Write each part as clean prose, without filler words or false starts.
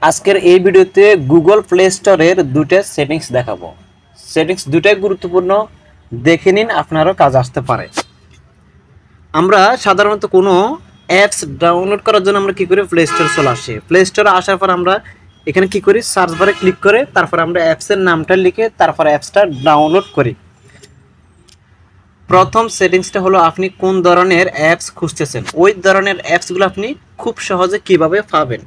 আজকের এই ভিডিওতে গুগল প্লে স্টোরের দুটো সেটিংস দেখাবো। সেটিংস দুটাই গুরুত্বপূর্ণ, দেখে নিন, আপনারও কাজ আসতে পারে। আমরা সাধারণত কোনো অ্যাপস ডাউনলোড করার জন্য আমরা কি করি, প্লে স্টোরে চলে আসি। প্লে স্টোরে আসার পর আমরা এখানে কি করি, সার্চ বারে ক্লিক করে তারপর আমরা অ্যাপসের নামটা লিখে তারপর অ্যাপসটা ডাউনলোড করি। প্রথম সেটিংসটা হলো আপনি কোন ধরনের অ্যাপস খুঁজতেছেন, ওই ধরনের অ্যাপসগুলো আপনি খুব সহজে কিভাবে পাবেন।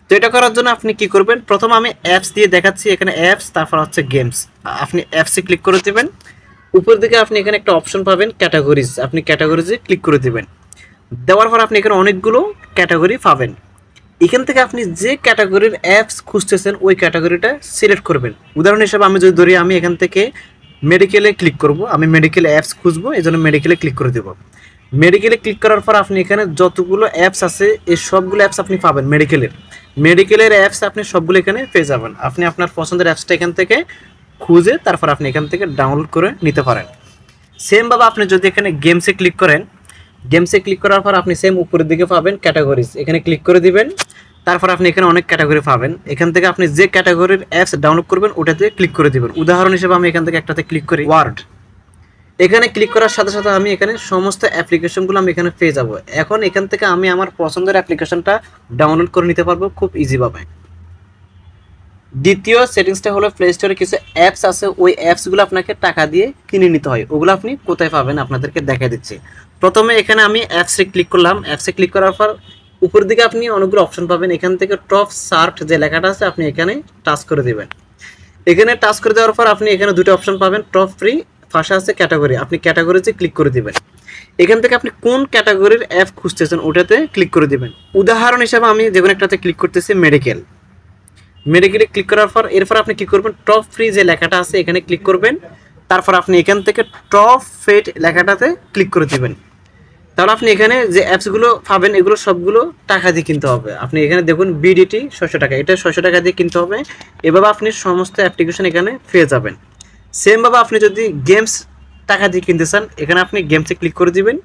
তো এটা করার জন্য আপনি কি করবেন, প্রথম আমি অ্যাপস দিয়ে দেখাচ্ছি। এখানে অ্যাপস, তারপর হচ্ছে গেমস। আপনি অ্যাপসে ক্লিক করে দেবেন। উপর দিকে আপনি এখানে একটা অপশন পাবেন ক্যাটাগরিজ, আপনি ক্যাটাগরিজে ক্লিক করে দেবেন। দেওয়ার পর আপনি এখানে অনেকগুলো ক্যাটাগরি পাবেন। এখান থেকে আপনি যে ক্যাটাগরির অ্যাপস খুঁজতেছেন ওই ক্যাটাগরিটা সিলেক্ট করবেন। উদাহরণ হিসেবে আমি যদি ধরি, আমি এখান থেকে মেডিকেলে ক্লিক করব, আমি মেডিকেল অ্যাপস খুঁজবো, এই জন্য মেডিকেলে ক্লিক করে দেবো। মেডিকেলে ক্লিক করার পর আপনি এখানে যতগুলো অ্যাপস আছে এই সবগুলো অ্যাপস আপনি পাবেন। মেডিকেলের অ্যাপস আপনি সবগুলো এখানে পেয়ে যাবেন। আপনি আপনার পছন্দের অ্যাপসটা এখান থেকে খুঁজে তারপর আপনি এখান থেকে ডাউনলোড করে নিতে পারেন। সেমভাবে আপনি যদি এখানে গেমসে ক্লিক করেন, গেমসে ক্লিক করার পর আপনি সেম উপরের দিকে পাবেন ক্যাটাগরিজ, এখানে ক্লিক করে দিবেন। তারপর আপনি এখানে অনেক ক্যাটাগরি পাবেন। এখান থেকে আপনি যে ক্যাটাগরির অ্যাপস ডাউনলোড করবেন ওটাতে ক্লিক করে দিবেন। উদাহরণ হিসেবে আমি এখান থেকে একটাতে ক্লিক করি, ওয়ার্ড। এখানে ক্লিক করার সাথে সাথে আমি এখানে সমস্ত অ্যাপ্লিকেশনগুলো আমি এখানে পেয়ে যাব। এখন এখান থেকে আমি আমার পছন্দের অ্যাপ্লিকেশনটা ডাউনলোড করে নিতে পারবো খুব ইজিভাবে। দ্বিতীয় সেটিংসটা হলো প্লে স্টোরে কিছু অ্যাপস আছে, ওই অ্যাপসগুলো আপনাকে টাকা দিয়ে কিনে নিতে হয়। ওগুলো আপনি কোথায় পাবেন আপনাদেরকে দেখা দিচ্ছি। প্রথমে এখানে আমি অ্যাপসে ক্লিক করলাম। অ্যাপসে ক্লিক করার পর উপর দিকে আপনি অনেকগুলো অপশন পাবেন। এখান থেকে টপ সার্চ যে লেখাটা আছে আপনি এখানে টাচ করে দেবেন। এখানে টাচ করে দেওয়ার পর আপনি এখানে দুটো অপশন পাবেন, টপ ফ্রি, পাশে আছে ক্যাটাগরি। আপনি ক্যাটাগরিতে ক্লিক করে দিবেন। এখান থেকে আপনি কোন ক্যাটাগরির অ্যাপ খুঁজতেছেন ওটাতে ক্লিক করে দিবেন। উদাহরণ হিসেবে আমি যে কোনো একটাতে ক্লিক করতেছি, মেডিকেলে ক্লিক করার পর এরপর আপনি কি করবেন, টপ ফ্রি যে লেখাটা আছে এখানে ক্লিক করবেন। তারপর আপনি এখান থেকে টপ ফেড লেখাটাতে ক্লিক করে দিবেন। তাহলে আপনি এখানে যে অ্যাপসগুলো পাবেন এগুলো সবগুলো টাকা দিয়ে কিনতে হবে। আপনি এখানে দেখুন বিডিটি 600 টাকা, এটা 600 টাকা দিয়ে কিনতে হবে। এভাবে আপনি সমস্ত অ্যাপ্লিকেশন এখানে পেয়ে যাবেন। সেমভাবে আপনি যদি গেমস টাকা দিয়ে কিনতে চান, এখানে আপনি গেমসে ক্লিক করে দিবেন।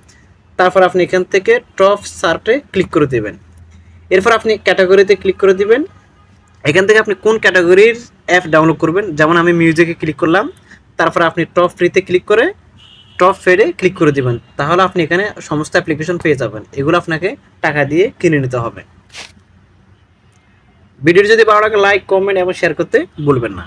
তারপর আপনি এখান থেকে টপ সার্চে ক্লিক করে দেবেন। এরপর আপনি ক্যাটাগরিতে ক্লিক করে দিবেন। এখান থেকে আপনি কোন ক্যাটাগরির অ্যাপ ডাউনলোড করবেন, যেমন আমি মিউজিকে ক্লিক করলাম। তারপর আপনি টপ ফ্রিতে ক্লিক করে টপ ফেডে ক্লিক করে দিবেন। তাহলে আপনি এখানে সমস্ত অ্যাপ্লিকেশন পেয়ে যাবেন। এগুলো আপনাকে টাকা দিয়ে কিনে নিতে হবে। ভিডিওটি যদি ভালো লাগে লাইক, কমেন্ট এবং শেয়ার করতে ভুলবেন না।